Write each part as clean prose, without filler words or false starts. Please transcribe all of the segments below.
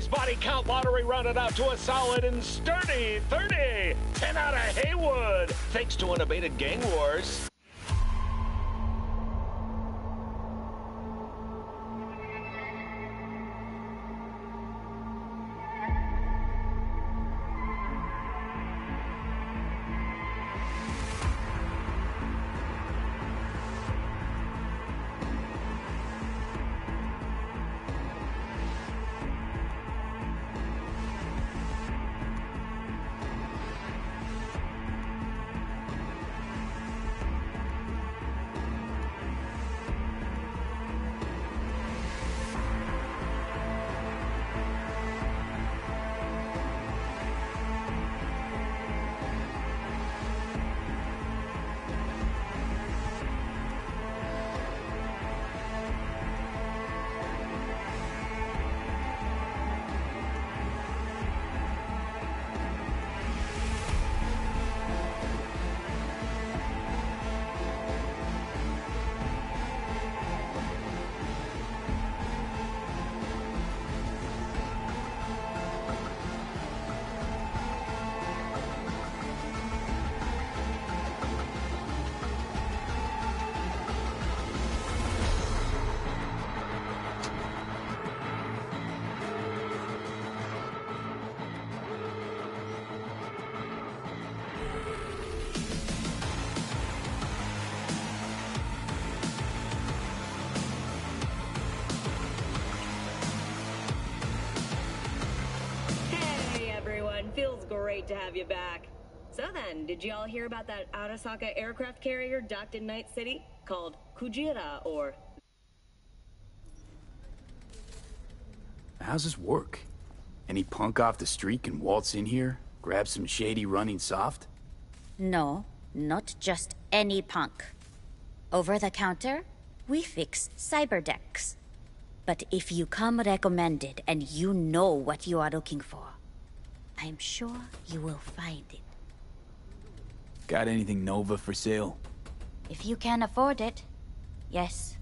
Today's body count lottery rounded out to a solid and sturdy 30. 10 out of Haywood, thanks to unabated gang wars. Feels great to have you back. So then, did you all hear about that Arasaka aircraft carrier docked in Night City? Called Kujira, or... How's this work? Any punk off the street can waltz in here, grab some shady running soft? No, not just any punk. Over the counter, we fix cyberdecks. But if you come recommended and you know what you are looking for, I'm sure you will find it. Got anything Nova for sale? If you can afford it, yes.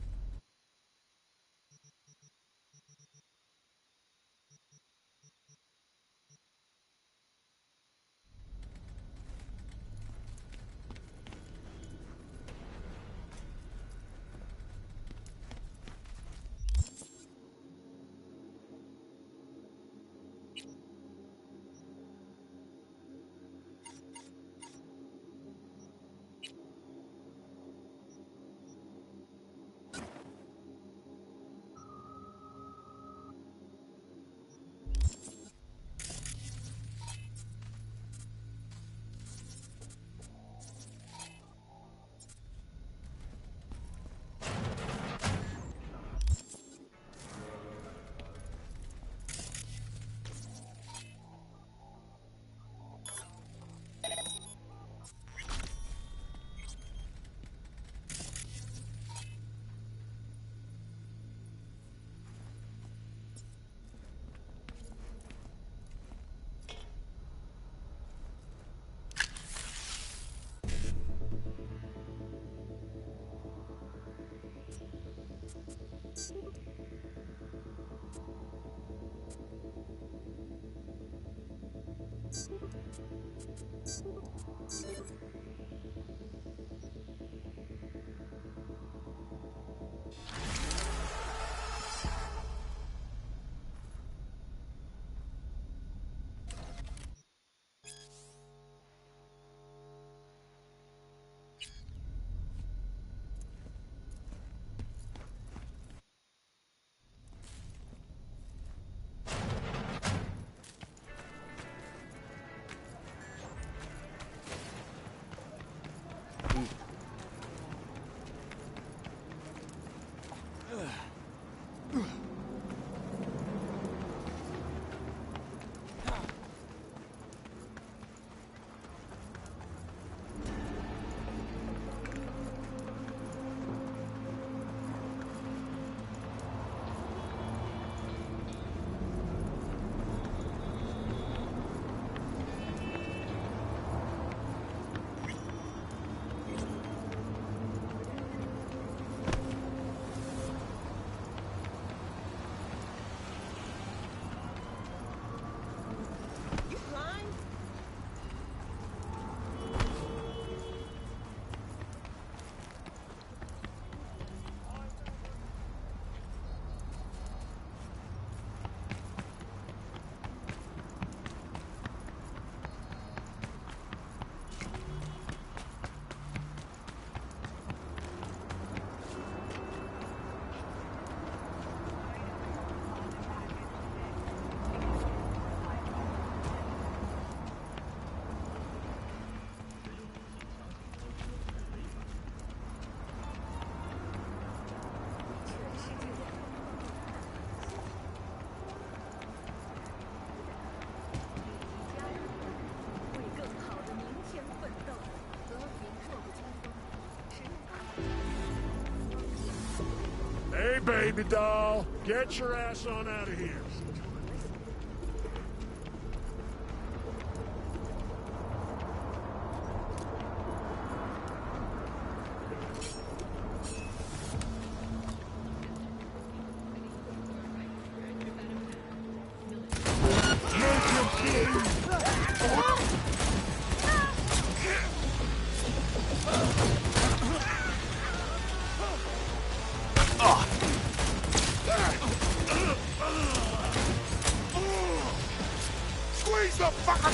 baby doll. Get your ass on out of here. Squeeze the fucker!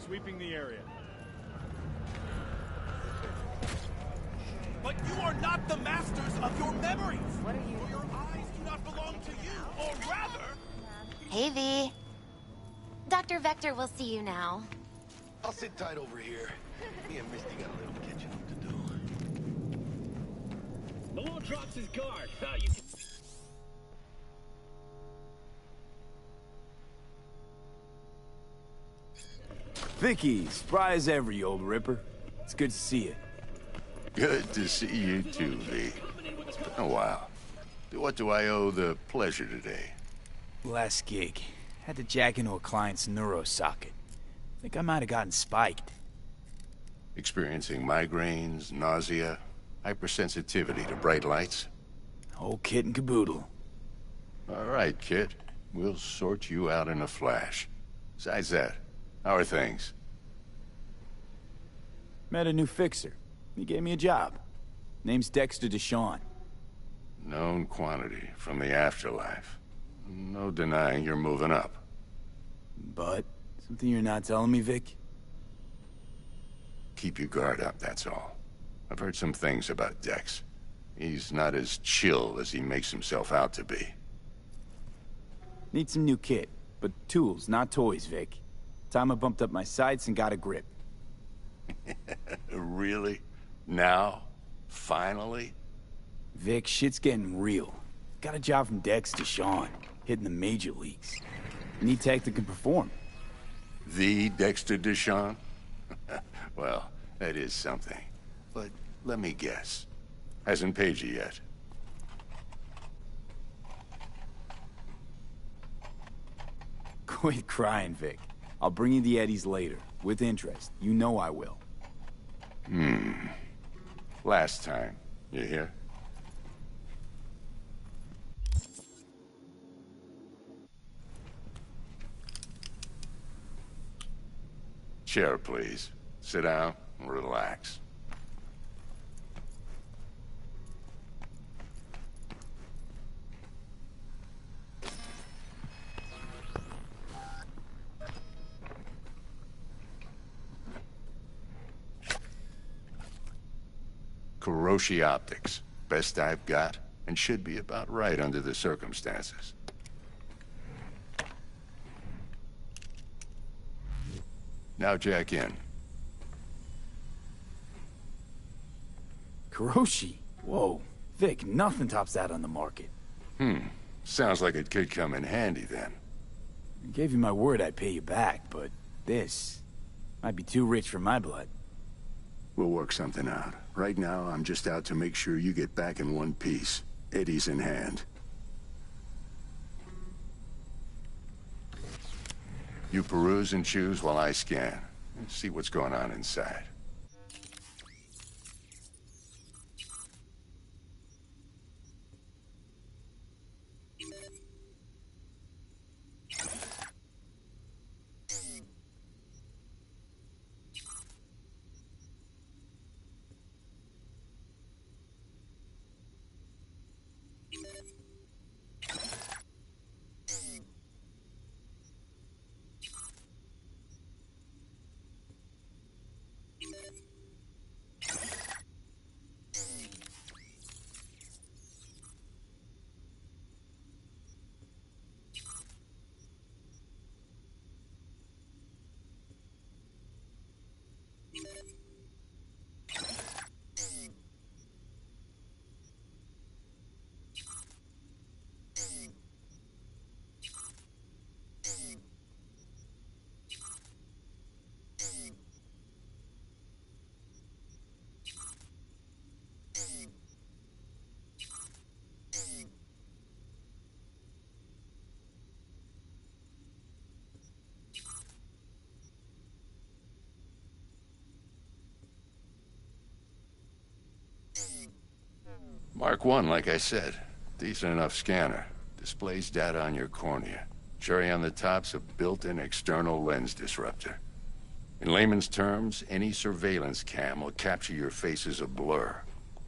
Sweeping the area. But you are not the masters of your memories! What are you? Your eyes do not belong to you, or rather... Hey, V. Dr. Vector will see you now. I'll sit tight over here. Me and Misty got a little catching up to do. Malone drops his guard. You can... Vicky, spry as ever, you old ripper. It's good to see you. Good to see you too, V. It's been a while. What do I owe the pleasure today? Last gig. Had to jack into a client's neuro socket. Think I might have gotten spiked. Experiencing migraines, nausea, hypersensitivity to bright lights? Whole kit and caboodle. All right, kid. We'll sort you out in a flash. Besides that, how are things? Met a new fixer. He gave me a job. Name's Dexter Deshawn. Known quantity from the afterlife. No denying you're moving up. But, something you're not telling me, Vic? Keep your guard up, that's all. I've heard some things about Dex. He's not as chill as he makes himself out to be. Need some new kit, but tools, not toys, Vic. Time I bumped up my sights and got a grip. Really? Now? Finally? Vic, shit's getting real. Got a job from Dex Deshawn, hitting the major leagues. Need tech that can perform. The Dexter Deshawn? Well, that is something. But let me guess. Hasn't paid you yet. Quit crying, Vic. I'll bring you the eddies later, with interest. You know I will. Last time. You hear? Chair, please. Sit down and relax. Kuroshi Optics. Best I've got, and should be about right under the circumstances. Now jack in. Kuroshi? Whoa. Vic, nothing tops that on the market. Sounds like it could come in handy then. I gave you my word I'd pay you back, but this might be too rich for my blood. We'll work something out. Right now, I'm just out to make sure you get back in one piece. Eddie's in hand. You peruse and choose while I scan. See what's going on inside. Mark 1, like I said. Decent enough scanner. Displays data on your cornea. Cherry on the top's a built-in external lens disruptor. In layman's terms, any surveillance cam will capture your face as a blur.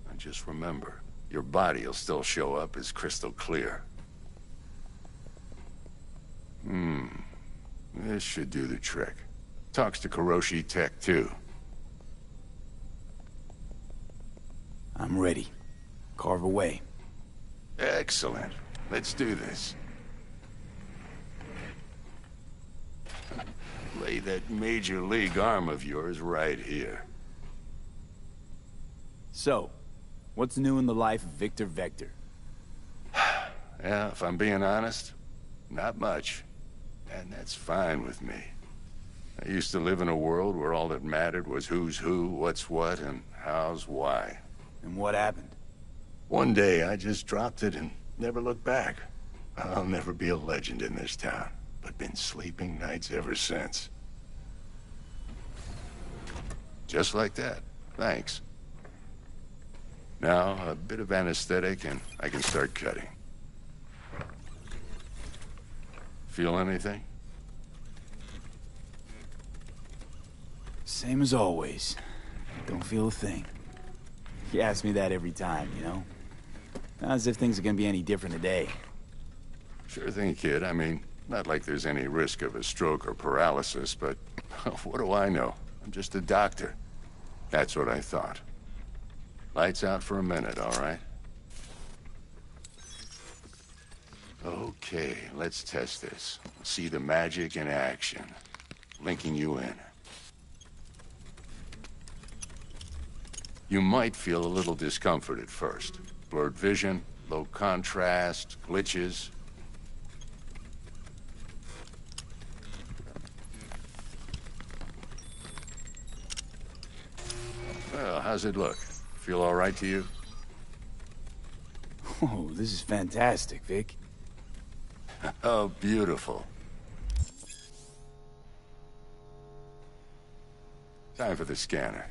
And just remember, your body will still show up as crystal clear. This should do the trick. Talks to Kuroshi Tech, too. I'm ready. Carve away. Excellent. Let's do this. Lay that Major League arm of yours right here. So, what's new in the life of Victor Vector? Yeah, if I'm being honest, not much. And that's fine with me. I used to live in a world where all that mattered was who's who, what's what, and how's why. And what happened? One day, I just dropped it and never looked back. I'll never be a legend in this town, but been sleeping nights ever since. Just like that. Thanks. Now, a bit of anesthetic and I can start cutting. Feel anything? Same as always. Don't feel a thing. You ask me that every time, you know? Not as if things are gonna be any different today. Sure thing, kid. I mean, not like there's any risk of a stroke or paralysis, but what do I know? I'm just a doctor. That's what I thought. Lights out for a minute, all right? Okay, let's test this. See the magic in action. Linking you in. You might feel a little discomfort at first. Blurred vision, low contrast, glitches. Well, how's it look? Feel all right to you? Oh, this is fantastic, Vic. Oh, beautiful. Time for the scanner.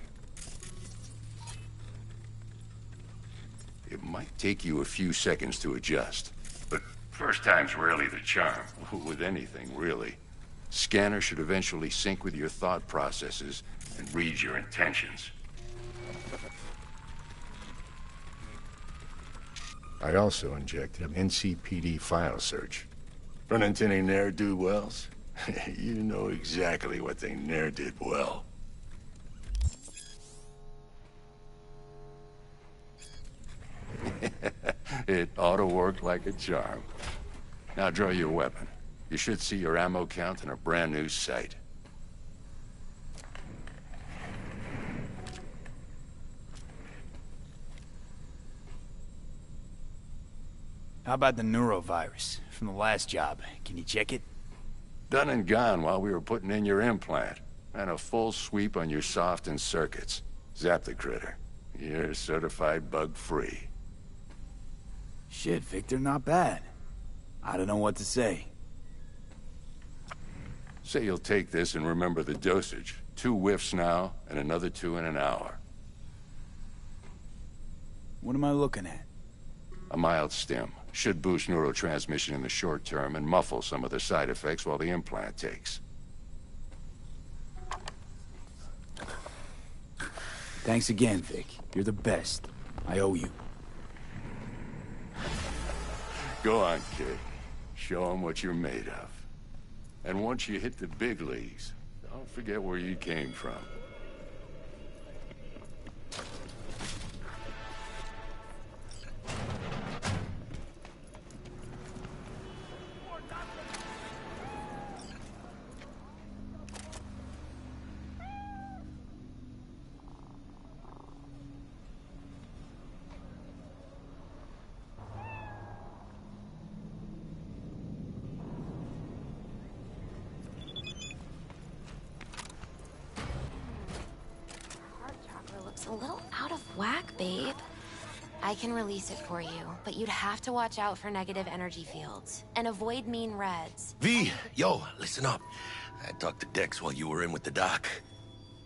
It might take you a few seconds to adjust, but first time's rarely the charm, with anything, really. Scanner should eventually sync with your thought processes and read your intentions. I also injected an NCPD file search. Run into any ne'er-do-wells? You know exactly what they ne'er did well. It ought to work like a charm. Now draw your weapon. You should see your ammo count in a brand new sight. How about the neurovirus from the last job? Can you check it? Done and gone while we were putting in your implant. And a full sweep on your soft and circuits. Zap the critter. You're certified bug-free. Shit, Victor, not bad. I don't know what to say. Say you'll take this and remember the dosage. 2 whiffs now, and another 2 in an hour. What am I looking at? A mild stim. Should boost neurotransmission in the short term and muffle some of the side effects while the implant takes. Thanks again, Vic. You're the best. I owe you. Go on, kid. Show 'em what you're made of. And once you hit the big leagues, don't forget where you came from. A little out of whack, babe. I can release it for you, but you'd have to watch out for negative energy fields and avoid mean reds. V, yo, listen up. I talked to Dex while you were in with the doc.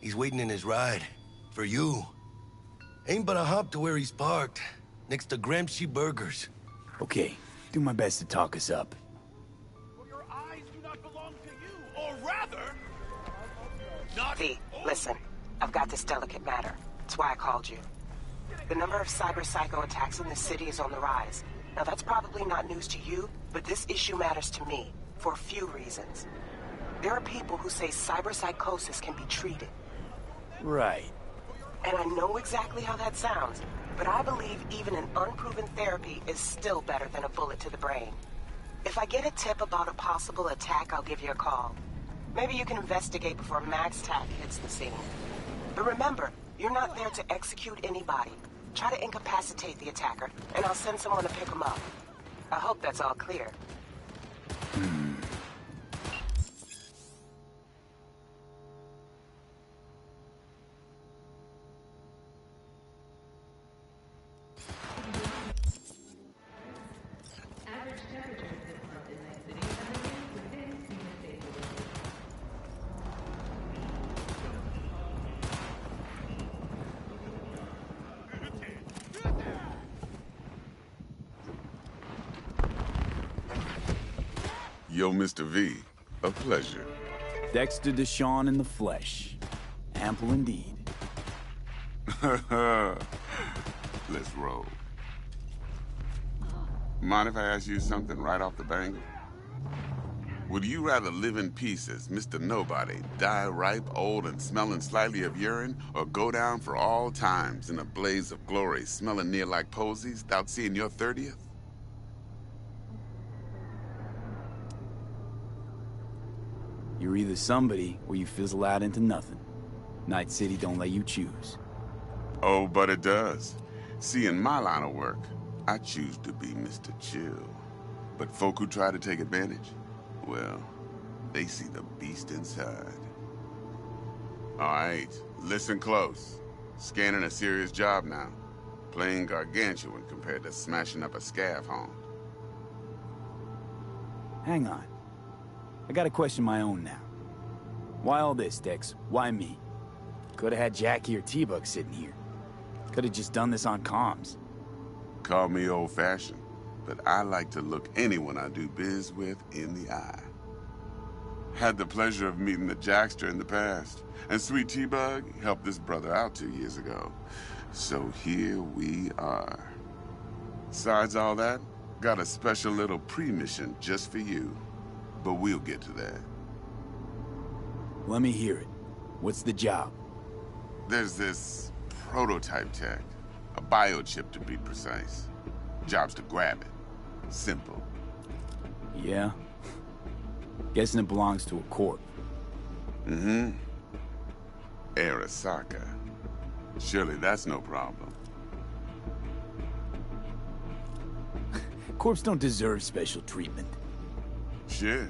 He's waiting in his ride. For you. Ain't but a hop to where he's parked. Next to Gramsci Burgers. Okay, do my best to talk us up. For your eyes do not belong to you, or rather... Not... V, listen. I've got this delicate matter. That's why I called you. The number of cyber-psycho attacks in the city is on the rise. Now that's probably not news to you, but this issue matters to me, for a few reasons. There are people who say cyberpsychosis can be treated. Right. And I know exactly how that sounds, but I believe even an unproven therapy is still better than a bullet to the brain. If I get a tip about a possible attack, I'll give you a call. Maybe you can investigate before MaxTac hits the scene. But remember, you're not there to execute anybody. Try to incapacitate the attacker, and I'll send someone to pick him up. I hope that's all clear. Yo, Mr. V, a pleasure. Dexter Deshawn in the flesh. Ample indeed. Let's roll. Mind if I ask you something right off the bangle? Would you rather live in peace as Mr. Nobody, die ripe, old, and smelling slightly of urine, or go down for all times in a blaze of glory, smelling near like posies, without seeing your 30th? You're either somebody, or you fizzle out into nothing. Night City don't let you choose. Oh, but it does. See, in my line of work, I choose to be Mr. Chill. But folk who try to take advantage, well, they see the beast inside. All right, listen close. Scanning a serious job now. Playing gargantuan compared to smashing up a scav home. Hang on. I got a question of my own now. Why all this, Dex? Why me? Could've had Jackie or T-Bug sitting here. Could've just done this on comms. Call me old-fashioned, but I like to look anyone I do biz with in the eye. Had the pleasure of meeting the Jackster in the past, and Sweet T-Bug helped this brother out 2 years ago. So here we are. Besides all that, got a special little pre-mission just for you. But we'll get to that. Let me hear it. What's the job? There's this prototype tech. A biochip, to be precise. Job's to grab it. Simple. Yeah? Guessing it belongs to a corp. Mm-hmm. Arasaka. Surely that's no problem. Corps don't deserve special treatment. Shit,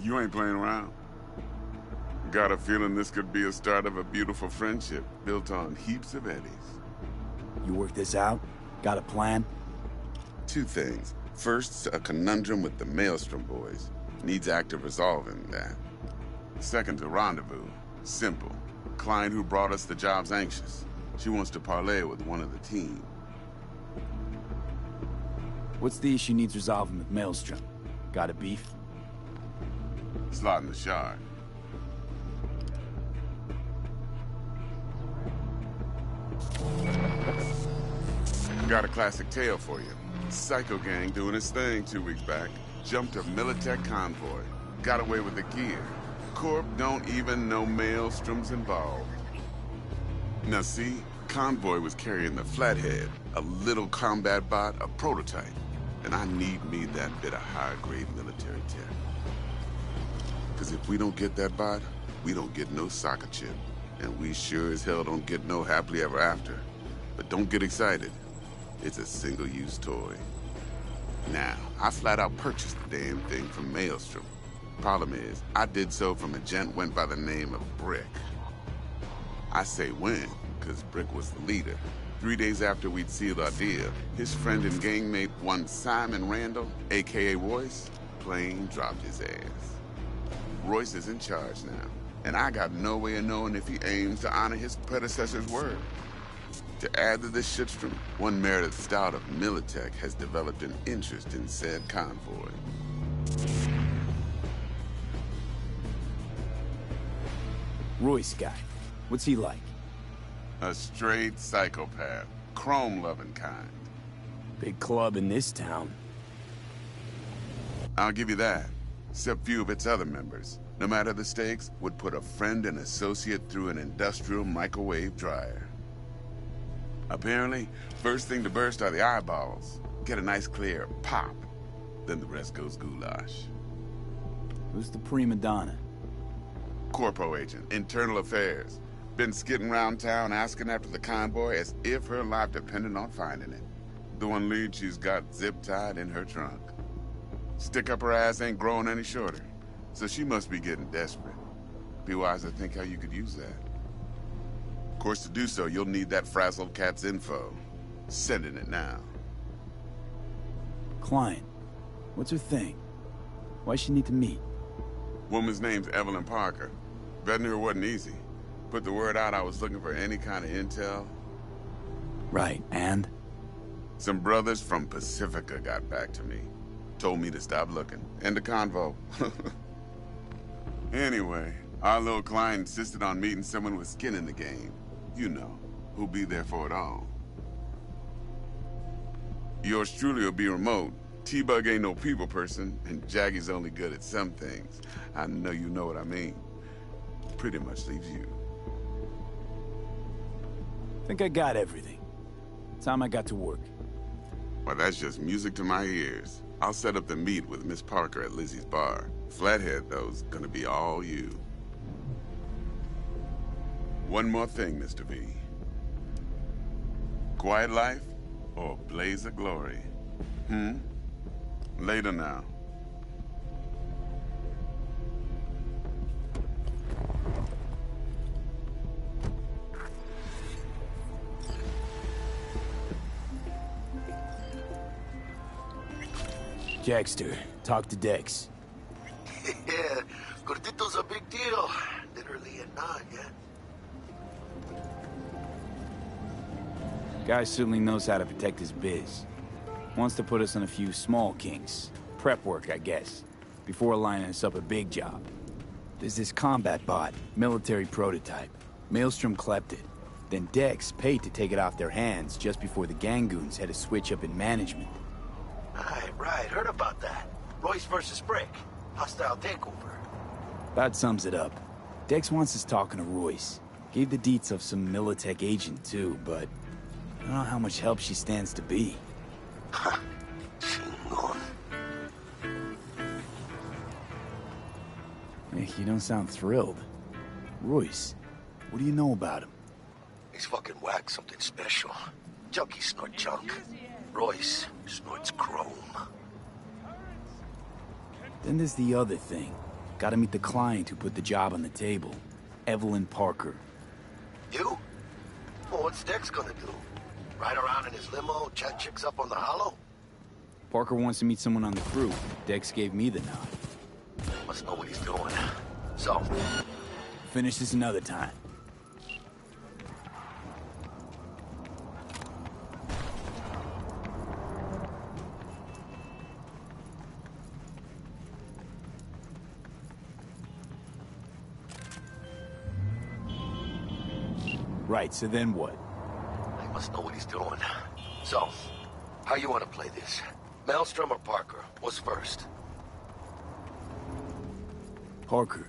you ain't playing around. Got a feeling this could be a start of a beautiful friendship built on heaps of eddies. You work this out? Got a plan? Two things. First, a conundrum with the Maelstrom boys. Needs active resolving that. Second, a rendezvous. Simple. Client who brought us the job's anxious. She wants to parlay with one of the team. What's the issue needs resolving with Maelstrom? Got a beef? Slotting the shard. Got a classic tale for you. Psycho gang doing his thing 2 weeks back. Jumped a Militech convoy. Got away with the gear. Corp don't even know Maelstrom's involved. Now see, convoy was carrying the Flathead, a little combat bot, a prototype. And I need me that bit of high-grade military tech. Because if we don't get that bot, we don't get no soccer chip. And we sure as hell don't get no happily ever after. But don't get excited. It's a single-use toy. Now, I flat out purchased the damn thing from Maelstrom. Problem is, I did so from a gent went by the name of Brick. I say when, because Brick was the leader. 3 days after we'd sealed our deal, his friend and gangmate, one Simon Randall, a.k.a. Royce, plain dropped his ass. Royce is in charge now, and I got no way of knowing if he aims to honor his predecessor's word. To add to this shitstrom, one Meredith Stout of Militech has developed an interest in said convoy. Royce guy. What's he like? A straight psychopath. Chrome-loving kind. Big club in this town. I'll give you that. Except few of its other members, no matter the stakes, would put a friend and associate through an industrial microwave dryer. Apparently, first thing to burst are the eyeballs. Get a nice clear pop. Then the rest goes goulash. Who's the prima donna? Corpo agent, internal affairs. Been skidding around town asking after the convoy as if her life depended on finding it. The one lead she's got zip-tied in her trunk. Stick up her ass ain't growing any shorter, so she must be getting desperate. Be wise to think how you could use that. Of course, to do so, you'll need that frazzled cat's info. Sending it now. Client. What's her thing? Why's she need to meet? Woman's name's Evelyn Parker. Vetting her wasn't easy. Put the word out I was looking for any kind of intel. Right, and? Some brothers from Pacifica got back to me. Told me to stop looking. End the convo. Anyway, our little client insisted on meeting someone with skin in the game. You know, who'll be there for it all. Yours truly will be remote. T-Bug ain't no people person, and Jaggy's only good at some things. I know you know what I mean. Pretty much leaves you. Think I got everything. Time I got to work. Well, that's just music to my ears. I'll set up the meet with Miss Parker at Lizzie's bar. Flathead, though's gonna be all you. One more thing, Mr. V. Quiet life or blaze of glory? Later now. Jackster, talk to Dex. Yeah, Gordito's a big deal. Literally a nod, yeah? Guy certainly knows how to protect his biz. Wants to put us on a few small kinks. Prep work, I guess. Before lining us up a big job. There's this combat bot, military prototype. Maelstrom clept it. Then Dex paid to take it off their hands just before the Gangoons had a switch up in management. Right, heard about that. Royce versus Brick. Hostile takeover. That sums it up. Dex wants us talking to Royce. Gave the deets of some Militech agent too, but I don't know how much help she stands to be. Chingon. Hey, you don't sound thrilled. Royce, what do you know about him? He's fucking whack, something special. Junkies snort junk. Royce snorts chrome. Then there's the other thing. Gotta meet the client who put the job on the table. Evelyn Parker. You? Well, what's Dex gonna do? Ride around in his limo, chat chicks up on the hollow? Parker wants to meet someone on the crew. Dex gave me the nod. Must know what he's doing. So? Finish this another time. Right, so then what? I must know what he's doing. So, how you want to play this? Maelstrom or Parker? What's first? Parker.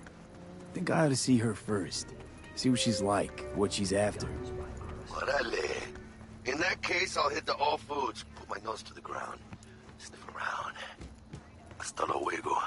Think I ought to see her first. See what she's like, what she's after. Orale. In that case, I'll hit the all foods. Put my nose to the ground. Sniff around. Hasta luego.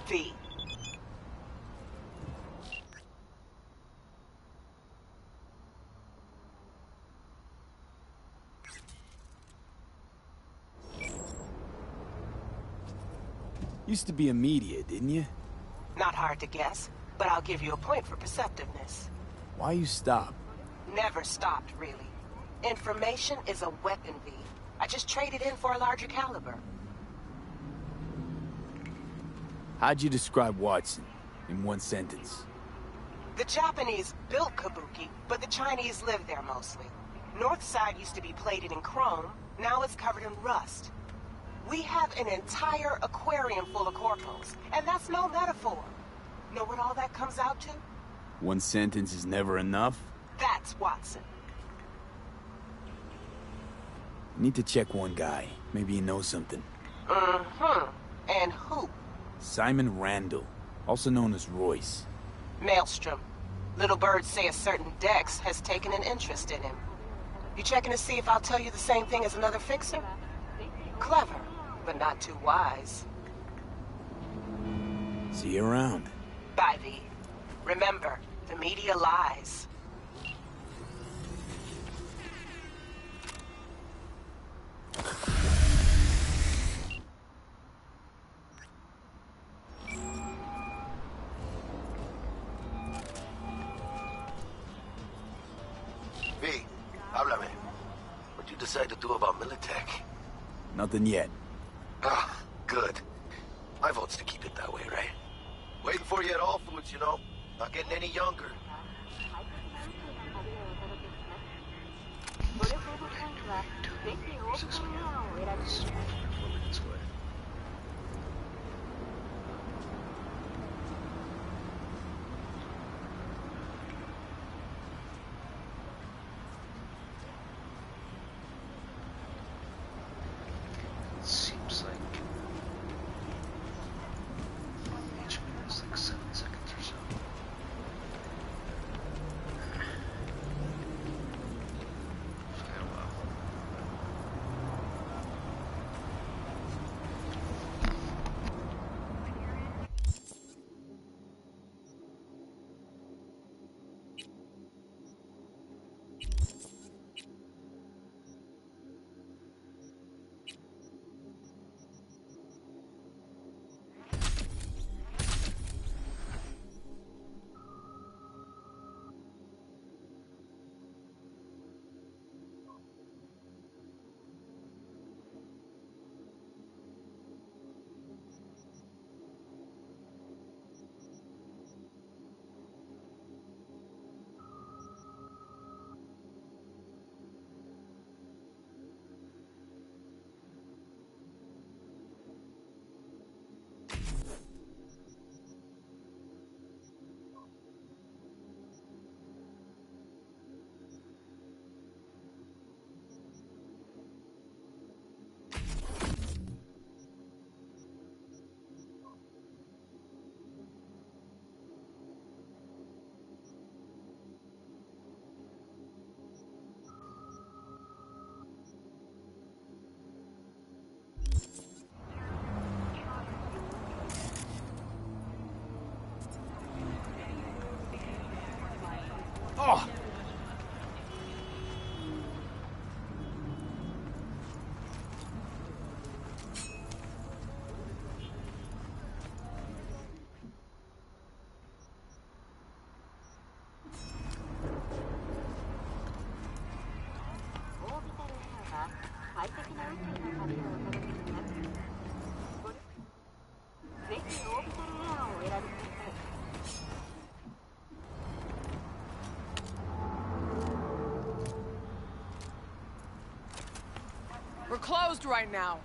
V. Used to be a media, didn't you? Not hard to guess, but I'll give you a point for perceptiveness. Why you stop? Never stopped, really. Information is a weapon, V. I just traded in for a larger caliber. How'd you describe Watson in one sentence? The Japanese built Kabuki, but the Chinese lived there mostly. North side used to be plated in chrome, now it's covered in rust. We have an entire aquarium full of corporals, and that's no metaphor. Know what all that comes out to? One sentence is never enough? That's Watson. Need to check one guy. Maybe he knows something. Mm-hmm. And who? Simon Randall, also known as Royce. Maelstrom. Little birds say a certain Dex has taken an interest in him. You checking to see if I'll tell you the same thing as another fixer? Clever, but not too wise. See you around. Bye, V. Remember, the media lies. V, háblame. What'd you decide to do about Militech? Nothing yet. Ah, good. My vote's to keep it that way, right? Waiting for you at All Foods, you know. Not getting any younger. Seems like each minute is like 7 seconds or so. Farewell. Oh! We're closed right now.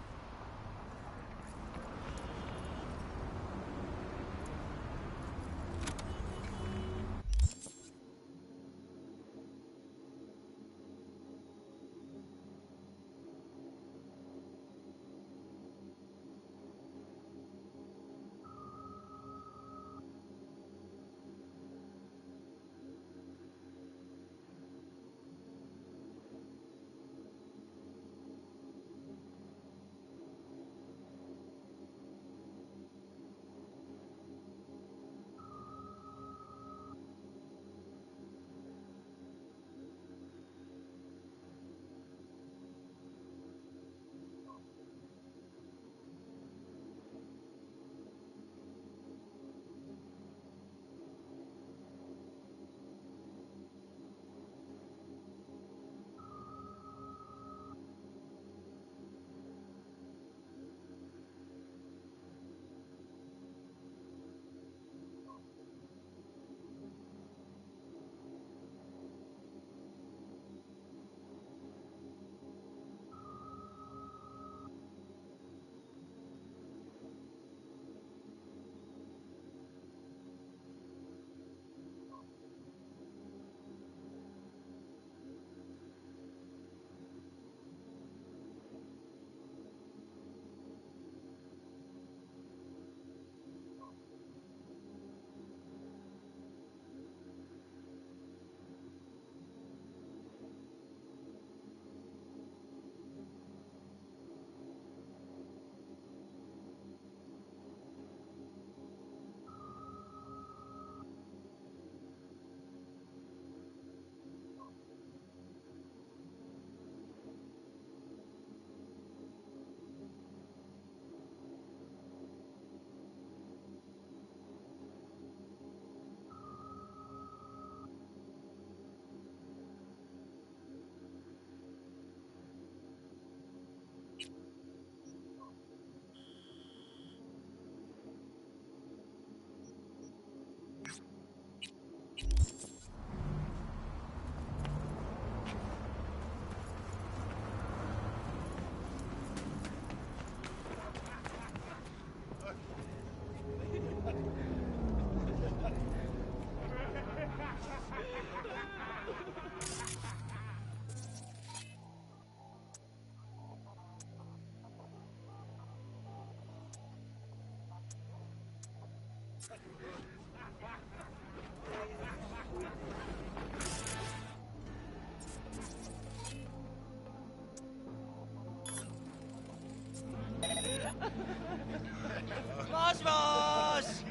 もしもーし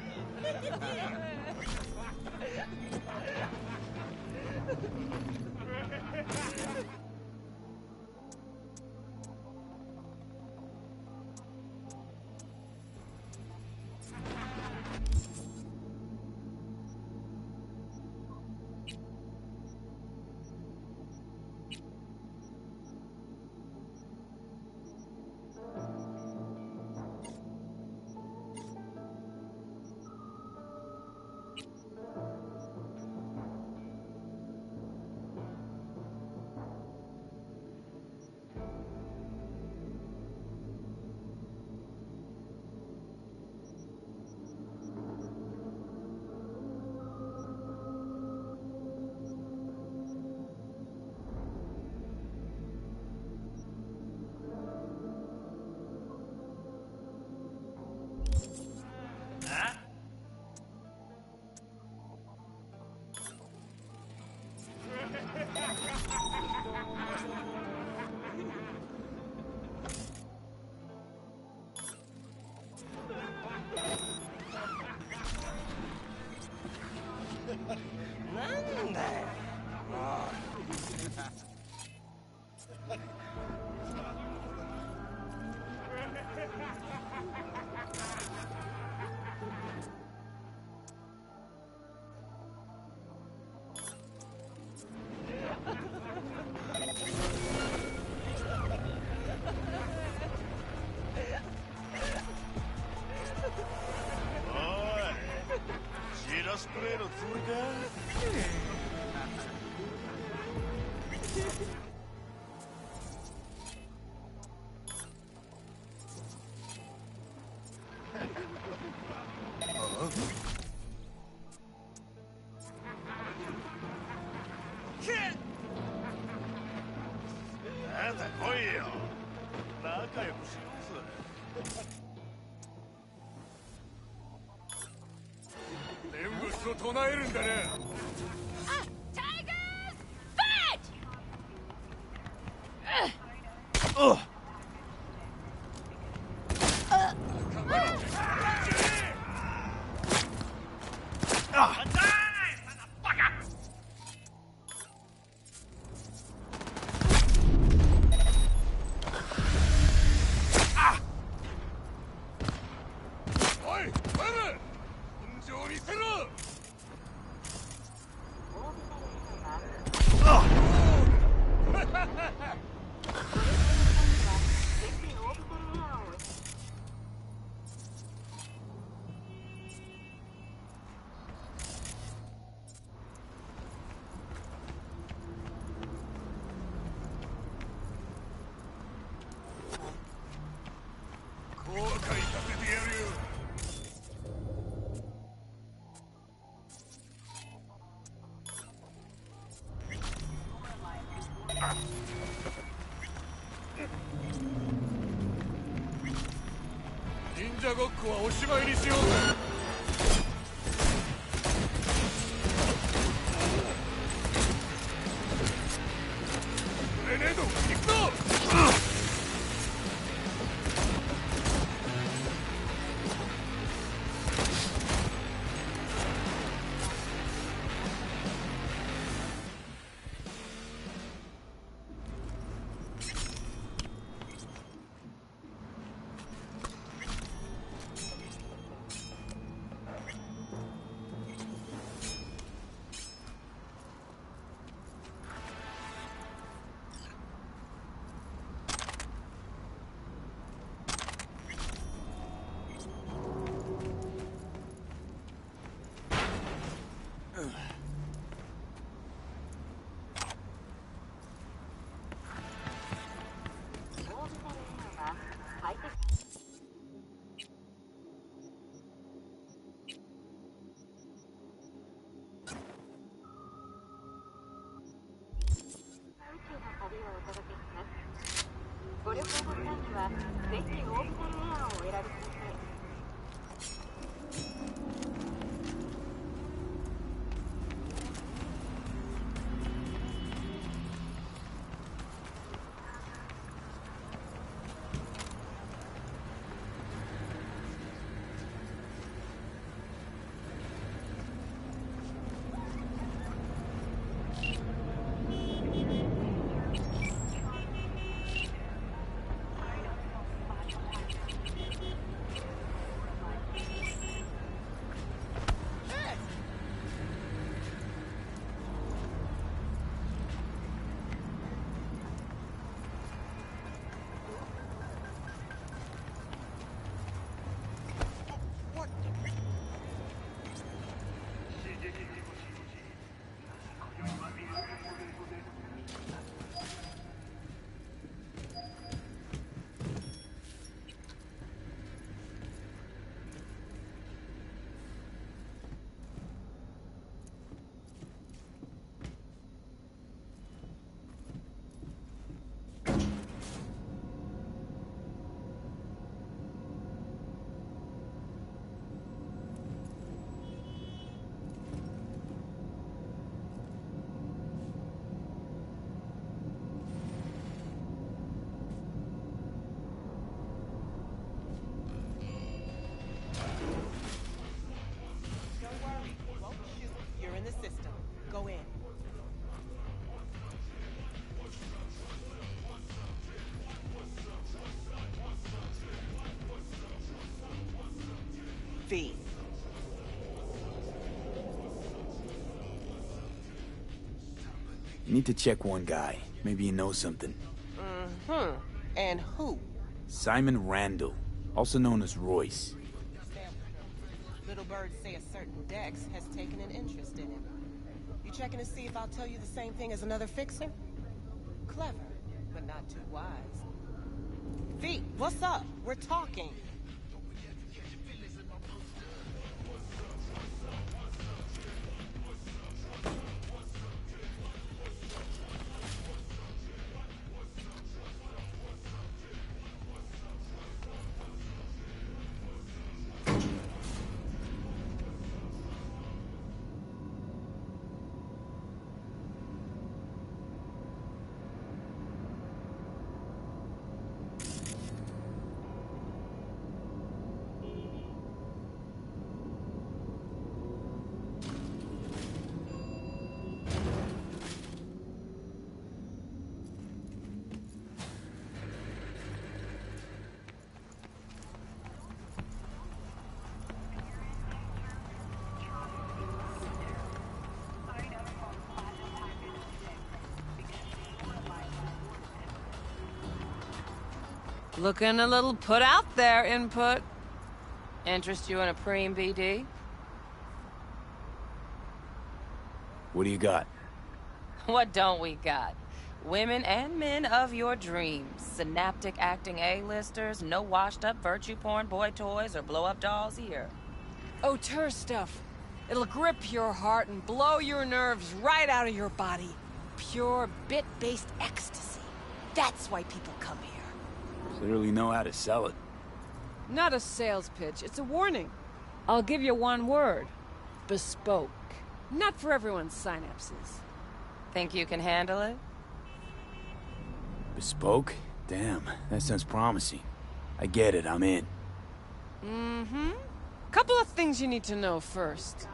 なんだよ。シラスプレーのつもりか。なんだ来いよ。仲良くしようぜ。念仏を唱えるんだな。後悔させてやるよ。忍者ごっこはおしまいにしようぜ。グレネード行くぞ。ご旅行の際にはぜひオービタルエアーをお選びください。V. You need to check one guy. Maybe you know something. Mm-hmm. And who? Simon Randall, also known as Royce. Little birds say a certain Dex has taken an interest in him. You checking to see if I'll tell you the same thing as another fixer? Clever, but not too wise. V, what's up? We're talking. Looking a little put out there, Input. Interest you in a preem BD? What do you got? What don't we got? Women and men of your dreams. Synaptic acting A-listers, no washed-up virtue porn boy toys or blow-up dolls here. Auteur stuff. It'll grip your heart and blow your nerves right out of your body. Pure bit-based ecstasy. That's why people come here. Clearly know how to sell it. Not a sales pitch, it's a warning. I'll give you one word. Bespoke. Not for everyone's synapses. Think you can handle it? Bespoke? Damn, that sounds promising. I get it, I'm in. Mm-hmm. Couple of things you need to know first.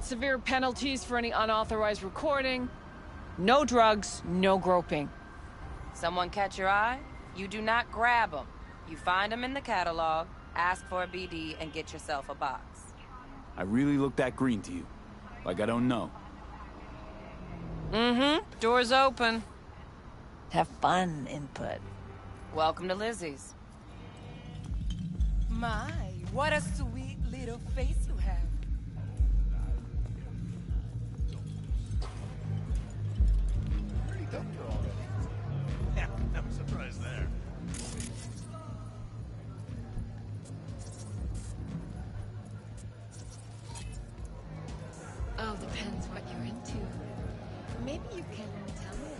Severe penalties for any unauthorized recording. No drugs, no groping. Someone catch your eye? You do not grab them. You find them in the catalog, ask for a BD, and get yourself a box. I really look that green to you. Like I don't know. Mm-hmm. Door's open. Have fun, Input. Welcome to Lizzie's. My, what a sweet little face you have. Pretty done for already. Yeah, no surprise there. All depends what you're into. Maybe you can tell me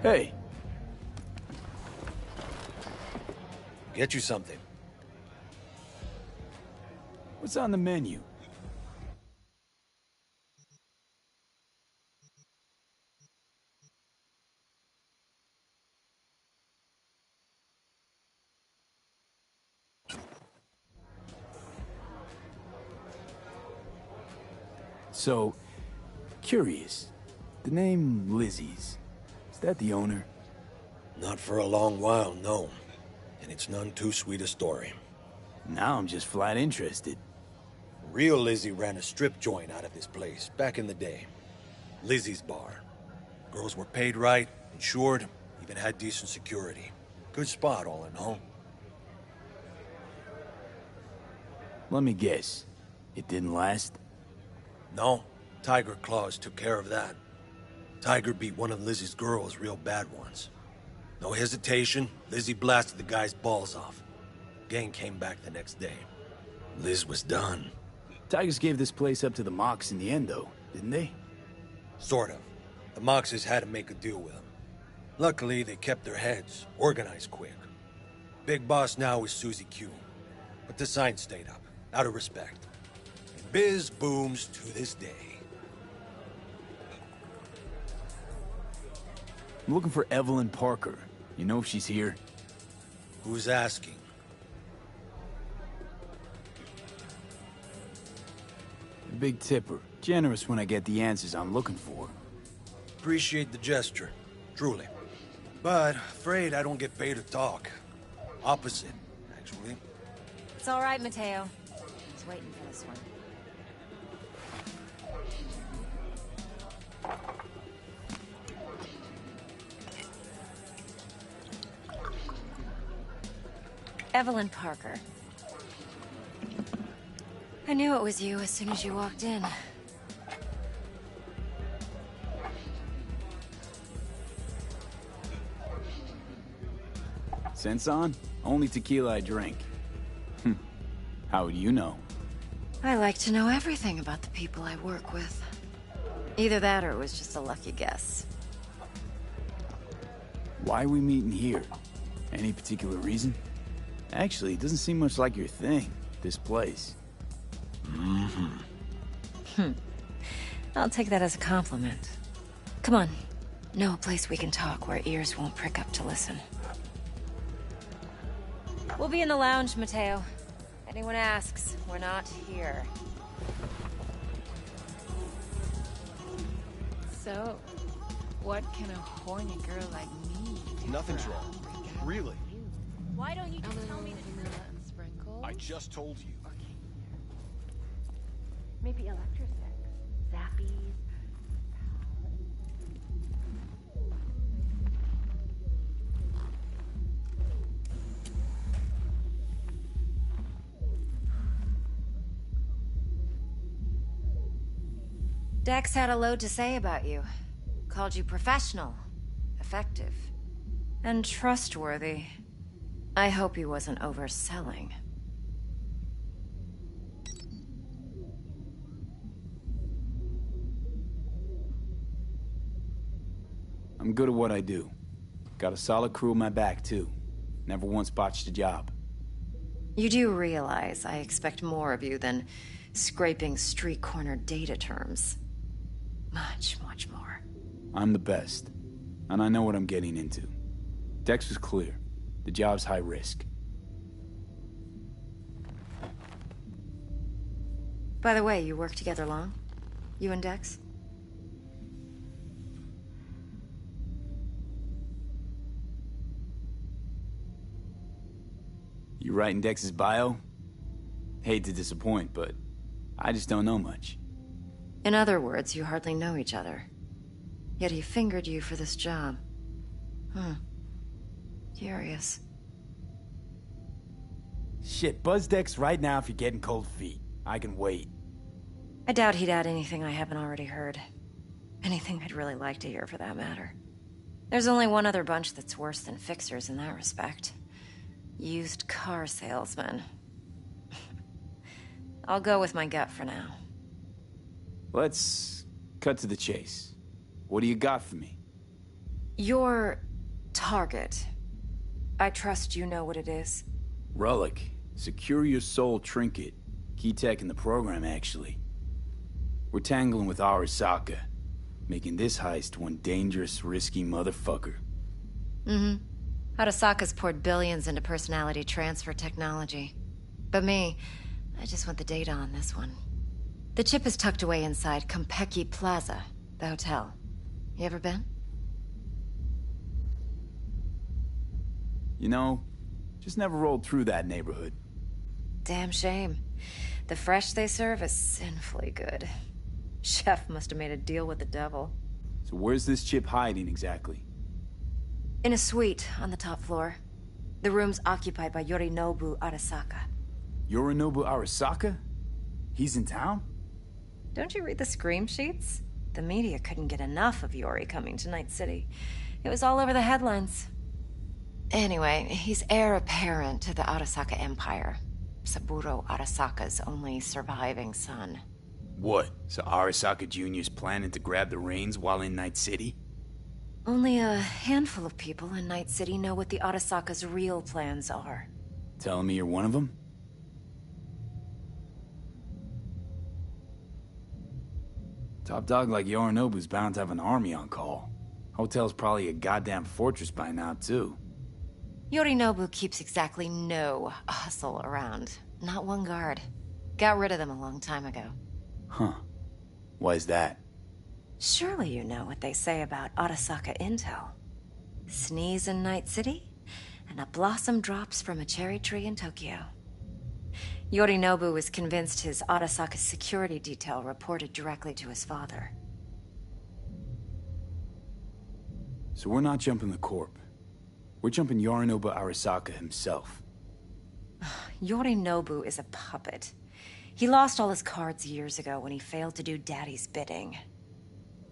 about it. Hey. Get you something. What's on the menu? So, curious. The name Lizzie's, is that the owner? Not for a long while, no. And it's none too sweet a story. Now I'm just flat interested. Real Lizzie ran a strip joint out of this place, back in the day. Lizzie's Bar. Girls were paid right, insured, even had decent security. Good spot, all in all. Let me guess. It didn't last? No, Tiger Claws took care of that. Tiger beat one of Lizzie's girls real bad once. No hesitation, Lizzie blasted the guy's balls off. Gang came back the next day. Liz was done. Tigers gave this place up to the Mox in the end, though, didn't they? Sort of. The Moxes had to make a deal with them. Luckily, they kept their heads, organized quick. Big boss now is Susie Q. But the sign stayed up, out of respect. And biz booms to this day. I'm looking for Evelyn Parker. You know if she's here? Who's asking? A big tipper. Generous when I get the answers I'm looking for. Appreciate the gesture, truly. But afraid I don't get paid to talk. Opposite, actually. It's all right, Mateo. I was waiting for this one. Evelyn Parker. I knew it was you as soon as you walked in. Sense on? Only tequila I drink. How would you know? I like to know everything about the people I work with. Either that or it was just a lucky guess. Why are we meeting here? Any particular reason? Actually, it doesn't seem much like your thing, this place. I'll take that as a compliment. Come on. Know a place we can talk where ears won't prick up to listen. We'll be in the lounge, Mateo. Anyone asks, we're not here. So, what can a horny girl like me do? Nothing's wrong. Really. Why don't you just tell me to vanilla and sprinkles? I just told you. Okay. Maybe electrosticks, zappies. Dex had a load to say about you. Called you professional, effective, and trustworthy. I hope he wasn't overselling. I'm good at what I do. Got a solid crew on my back, too. Never once botched a job. You do realize I expect more of you than scraping street corner data terms. Much, much more. I'm the best, and I know what I'm getting into. Dex was clear. The job's high risk. By the way, you work together long? You and Dex? You writing Dex's bio? Hate to disappoint, but I just don't know much. In other words, you hardly know each other. Yet he fingered you for this job. Curious. Shit, buzz Dex right now if you're getting cold feet. I can wait. I doubt he'd add anything I haven't already heard. Anything I'd really like to hear, for that matter. There's only one other bunch that's worse than fixers in that respect. Used car salesmen. I'll go with my gut for now. Let's cut to the chase. What do you got for me? Your target. I trust you know what it is. Relic. Secure your soul trinket. Key tech in the program, actually. We're tangling with Arasaka, making this heist one dangerous, risky motherfucker. Arasaka's poured billions into personality transfer technology. But me, I just want the data on this one. The chip is tucked away inside Konpeki Plaza, the hotel. You ever been? You know, just never rolled through that neighborhood. Damn shame. The fresh they serve is sinfully good. Chef must have made a deal with the devil. So where's this chip hiding exactly? In a suite on the top floor. The room's occupied by Yorinobu Arasaka. Yorinobu Arasaka? He's in town? Don't you read the scream sheets? The media couldn't get enough of Yori coming to Night City. It was all over the headlines. Anyway, he's heir apparent to the Arasaka Empire. Saburo Arasaka's only surviving son. What? So Arasaka Jr.'s planning to grab the reins while in Night City? Only a handful of people in Night City know what the Arasaka's real plans are. Telling me you're one of them? Top dog like Yorinobu's bound to have an army on call. Hotel's probably a goddamn fortress by now, too. Yorinobu keeps exactly no hustle around. Not one guard. Got rid of them a long time ago. Huh. Why is that? Surely you know what they say about Arasaka intel. Sneeze in Night City, and a blossom drops from a cherry tree in Tokyo. Yorinobu was convinced his Arasaka security detail reported directly to his father. So we're not jumping the Corp. We're jumping Yorinobu Arasaka himself. Yorinobu is a puppet. He lost all his cards years ago when he failed to do Daddy's bidding.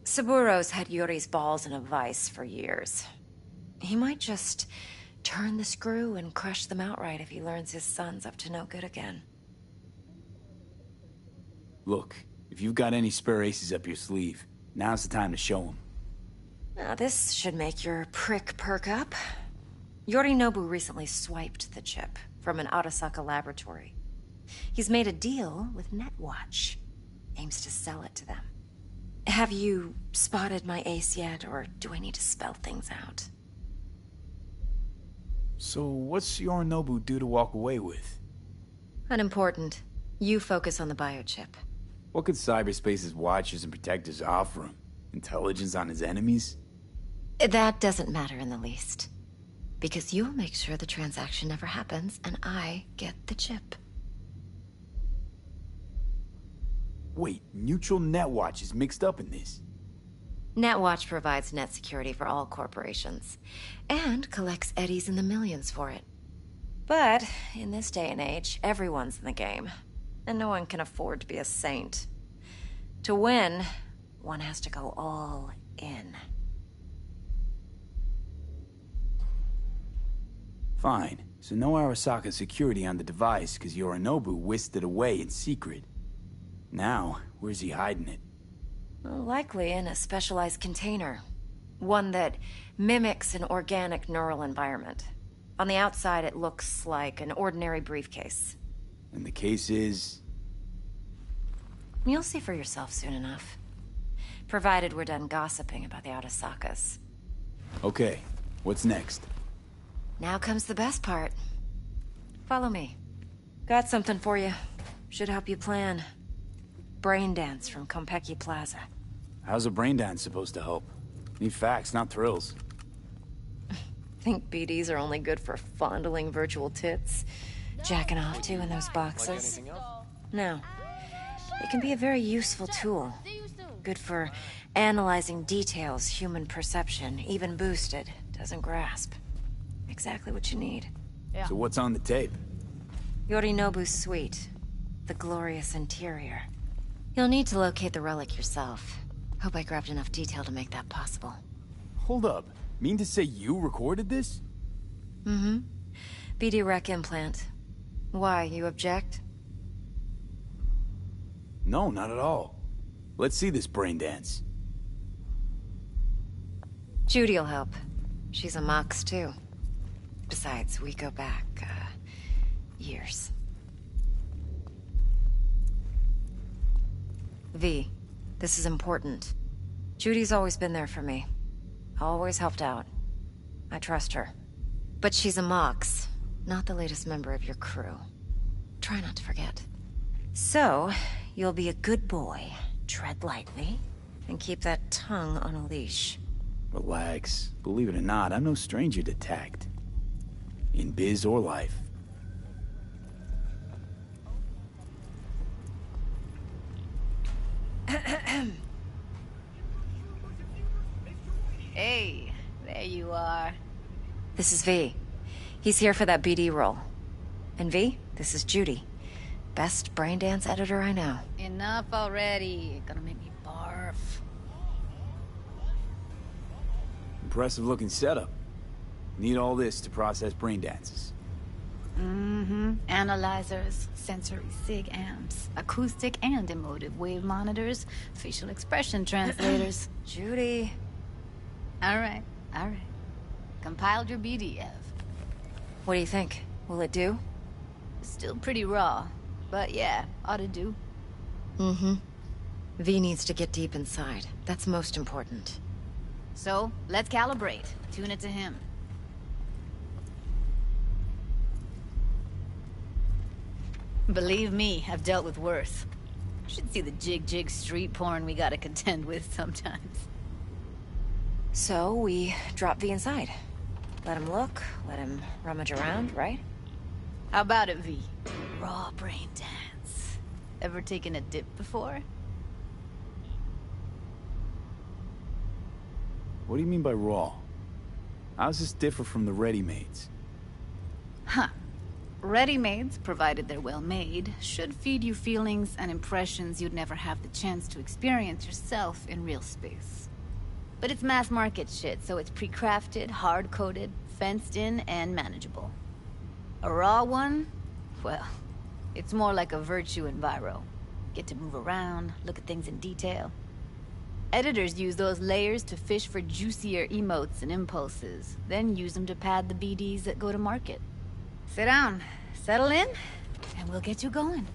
Saburo's had Yuri's balls in a vice for years. He might just turn the screw and crush them outright if he learns his son's up to no good again. Look, if you've got any spare aces up your sleeve, now's the time to show them. Now, this should make your prick perk up. Yorinobu recently swiped the chip from an Arasaka laboratory. He's made a deal with Netwatch. Aims to sell it to them. Have you spotted my ace yet, or do I need to spell things out? So what's Yorinobu due to walk away with? Unimportant. You focus on the biochip. What could cyberspace's watchers and protectors offer him? Intelligence on his enemies? That doesn't matter in the least. Because you'll make sure the transaction never happens, and I get the chip. Wait, Neutral Netwatch is mixed up in this. Netwatch provides net security for all corporations, and collects eddies in the millions for it. But, in this day and age, everyone's in the game, and no one can afford to be a saint. To win, one has to go all in. Fine, so no Arasaka security on the device because Yorinobu whisked it away in secret. Now, where's he hiding it? Likely in a specialized container. One that mimics an organic neural environment. On the outside, it looks like an ordinary briefcase. And the case is... You'll see for yourself soon enough. Provided we're done gossiping about the Arasakas. Okay, what's next? Now comes the best part. Follow me. Got something for you. Should help you plan. Brain dance from Konpeki Plaza. How's a brain dance supposed to help? Need facts, not thrills. Think BDs are only good for fondling virtual tits? Jacking off to in those boxes? No. It can be a very useful tool. Good for analyzing details human perception, even boosted, doesn't grasp. Exactly what you need. So what's on the tape? Yorinobu's suite. The glorious interior. You'll need to locate the relic yourself. Hope I grabbed enough detail to make that possible. Hold up. Mean to say you recorded this? Mm-hmm. BD Rec implant. Why, you object? No, not at all. Let's see this brain dance. Judy'll help. She's a Mox, too. Besides, we go back, years. V, this is important. Judy's always been there for me. Always helped out. I trust her. But she's a Mox, not the latest member of your crew. Try not to forget. So, you'll be a good boy, tread lightly, and keep that tongue on a leash. Relax. Believe it or not, I'm no stranger to tact. In biz or life. Hey, there you are. This is V. He's here for that BD role. And V, this is Judy. Best brain dance editor I know. Enough already. You're gonna make me barf. Impressive looking setup. Need all this to process brain dances. Mm-hmm. Analyzers, sensory sig amps, acoustic and emotive wave monitors, facial expression translators. Judy. All right. Compiled your BDF. What do you think? Will it do? Still pretty raw, but yeah, ought to do. Mm-hmm. V needs to get deep inside. That's most important. So, let's calibrate. Tune it to him. Believe me, I've dealt with worse. Should see the jig street porn we gotta contend with sometimes. So, we drop V inside. Let him look, let him rummage around, right? How about it, V? raw brain dance. Ever taken a dip before? What do you mean by raw? How's this differ from the ready-mades? Huh. Ready-mades, provided they're well made, should feed you feelings and impressions you'd never have the chance to experience yourself in real space. But it's mass market shit, so it's pre-crafted, hard-coded, fenced in, and manageable. A raw one? Well, it's more like a virtue enviro. Get to move around, look at things in detail. Editors use those layers to fish for juicier emotes and impulses, then use them to pad the BDs that go to market. Sit down, settle in, and we'll get you going.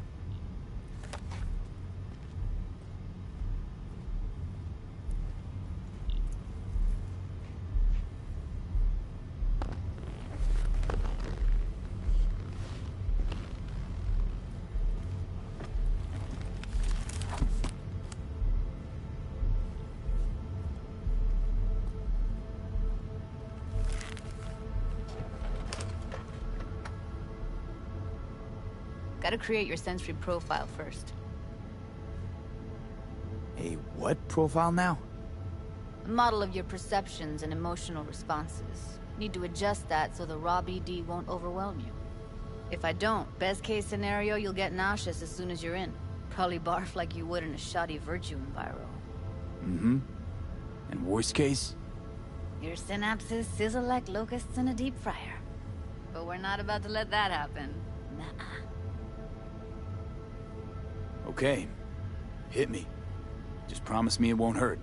Gotta create your sensory profile first. A what profile now? A model of your perceptions and emotional responses. Need to adjust that so the raw BD won't overwhelm you. If I don't, best case scenario, you'll get nauseous as soon as you're in. Probably barf like you would in a shoddy virtue enviro. Mm-hmm. And worst case? Your synapses sizzle like locusts in a deep fryer. But we're not about to let that happen. Nuh-uh. Okay. Hit me. Just promise me it won't hurt.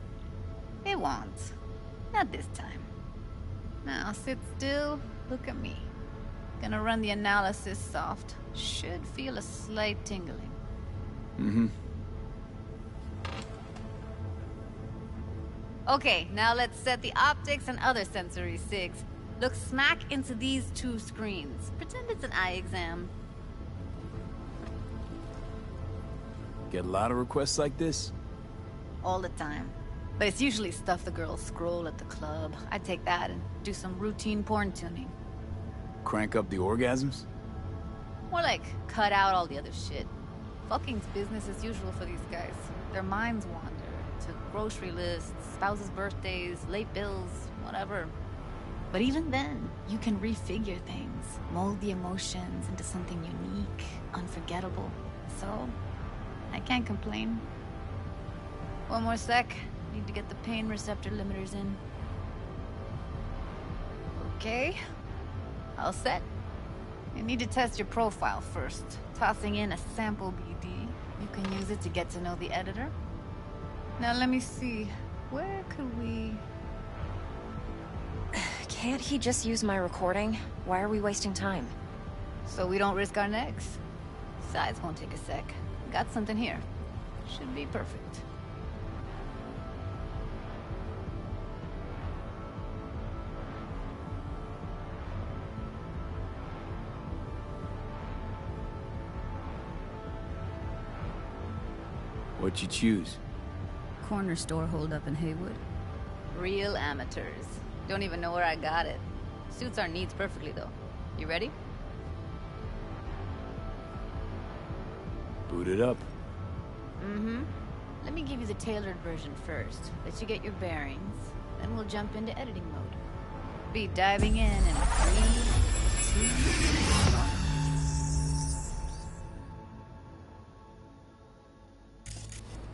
It won't. Not this time. Now sit still, look at me. Gonna run the analysis soft. Should feel a slight tingling. Mm-hmm. Okay, now let's set the optics and other sensory sigs. Look smack into these two screens. Pretend it's an eye exam. Get a lot of requests like this? All the time. But it's usually stuff the girls scroll at the club. I take that and do some routine porn tuning. Crank up the orgasms? More like, cut out all the other shit. Fucking's business as usual for these guys. Their minds wander to grocery lists, spouses' birthdays, late bills, whatever. But even then, you can refigure things, mold the emotions into something unique, unforgettable. So, I can't complain. One more sec. Need to get the pain receptor limiters in. Okay. All set. You need to test your profile first. Tossing in a sample BD. You can use it to get to know the editor. Now let me see. Where could we... Can't he just use my recording? Why are we wasting time? So we don't risk our necks. Besides, won't take a sec. Got something here. Should be perfect. What'd you choose? Corner store holdup in Haywood. Real amateurs. Don't even know where I got it. Suits our needs perfectly, though. You ready? Boot it up. Mm-hmm. Let me give you the tailored version first. Let you get your bearings. Then we'll jump into editing mode. Be diving in 3, 2, 1.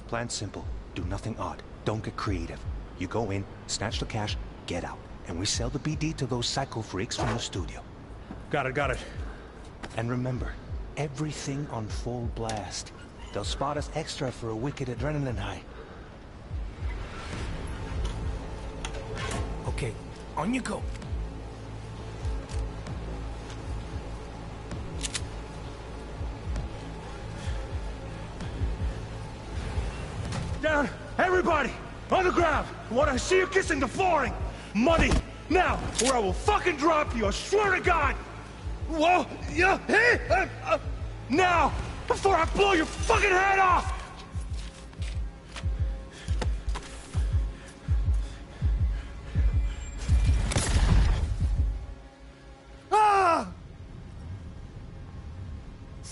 Plan simple. Do nothing odd. Don't get creative. You go in, snatch the cash, get out. And we sell the BD to those psycho freaks from the studio. Got it. And remember, everything on full blast. They'll spot us extra for a wicked adrenaline high. Okay, on you go. Down! Everybody! On the ground! I want to see you kissing the flooring! Money! Now! Or I will fucking drop you! I swear to God! Whoa! Yeah! Hey! Now! Before I blow your fucking head off! Ah!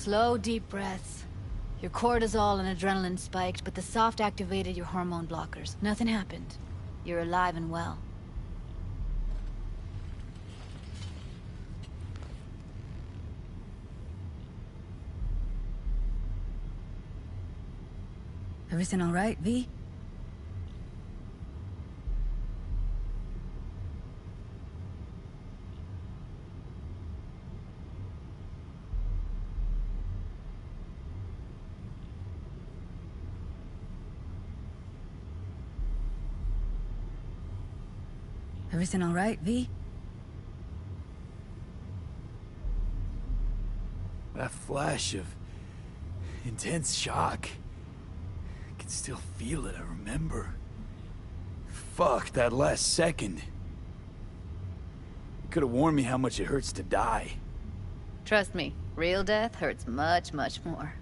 Slow, deep breaths. Your cortisol and adrenaline spiked, but the soft activated your hormone blockers. Nothing happened. You're alive and well. Everything all right, V? Everything all right, V? That flash of intense shock. I can still feel it, I remember. Fuck, that last second. You could have warned me how much it hurts to die. Trust me, real death hurts much, much more.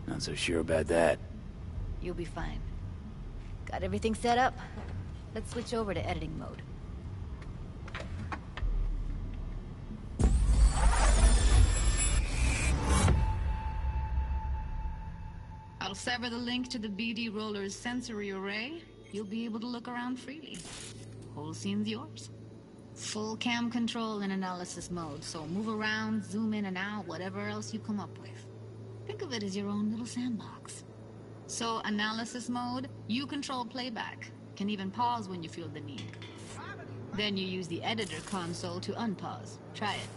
Not so sure about that. You'll be fine. Got everything set up? Let's switch over to editing mode. I'll sever the link to the BD Roller's sensory array. You'll be able to look around freely. Whole scene's yours. Full cam control in analysis mode, so move around, zoom in and out, whatever else you come up with. Think of it as your own little sandbox. So, analysis mode, you control playback. Can even pause when you feel the need. Then you use the editor console to unpause. Try it.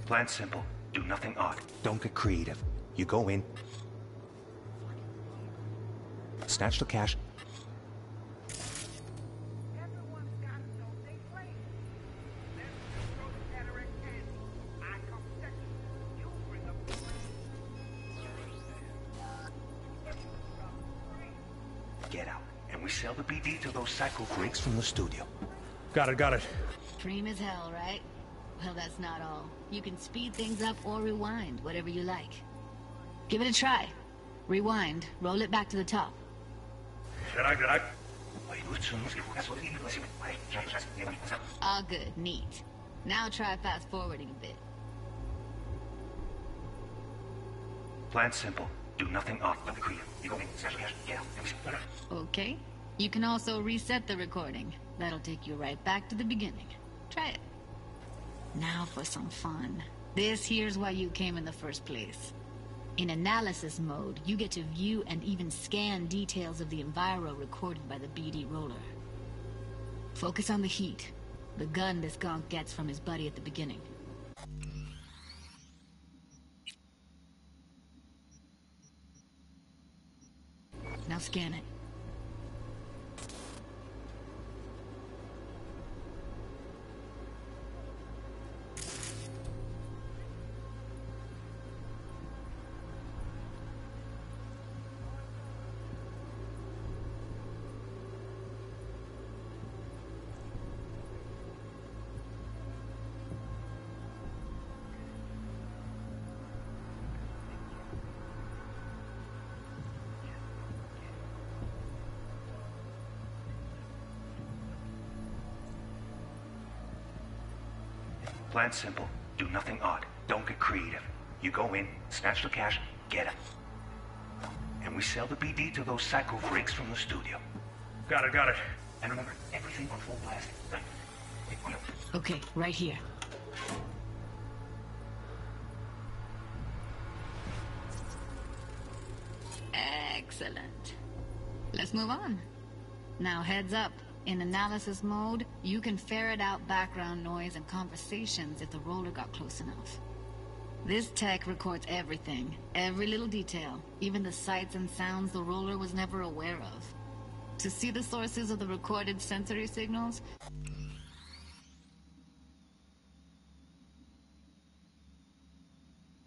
Plan simple. Do nothing odd. Don't get creative. You go in, snatch the cash. Get out, and we sell the BD to those psycho freaks from the studio. Got it. Cream as hell, right? Well, that's not all. You can speed things up or rewind, whatever you like. Give it a try. Rewind, roll it back to the top. All good, neat. Now try fast forwarding a bit. Plan simple. Do nothing odd. Don't be creative. You go in, snatch the cash, get out. Okay. You can also reset the recording. That'll take you right back to the beginning. Try it. Now for some fun. This here's why you came in the first place. In analysis mode, you get to view and even scan details of the enviro recorded by the BD Roller. Focus on the heat, the gun this gonk gets from his buddy at the beginning. Now scan it. Plan simple. Do nothing odd. Don't get creative. You go in, snatch the cash, get it. And we sell the BD to those psycho freaks from the studio. Got it. And remember, everything on full blast. Okay, right here. Excellent. Let's move on. Now heads up. In analysis mode, you can ferret out background noise and conversations if the roller got close enough. This tech records everything, every little detail, even the sights and sounds the roller was never aware of. To see the sources of the recorded sensory signals,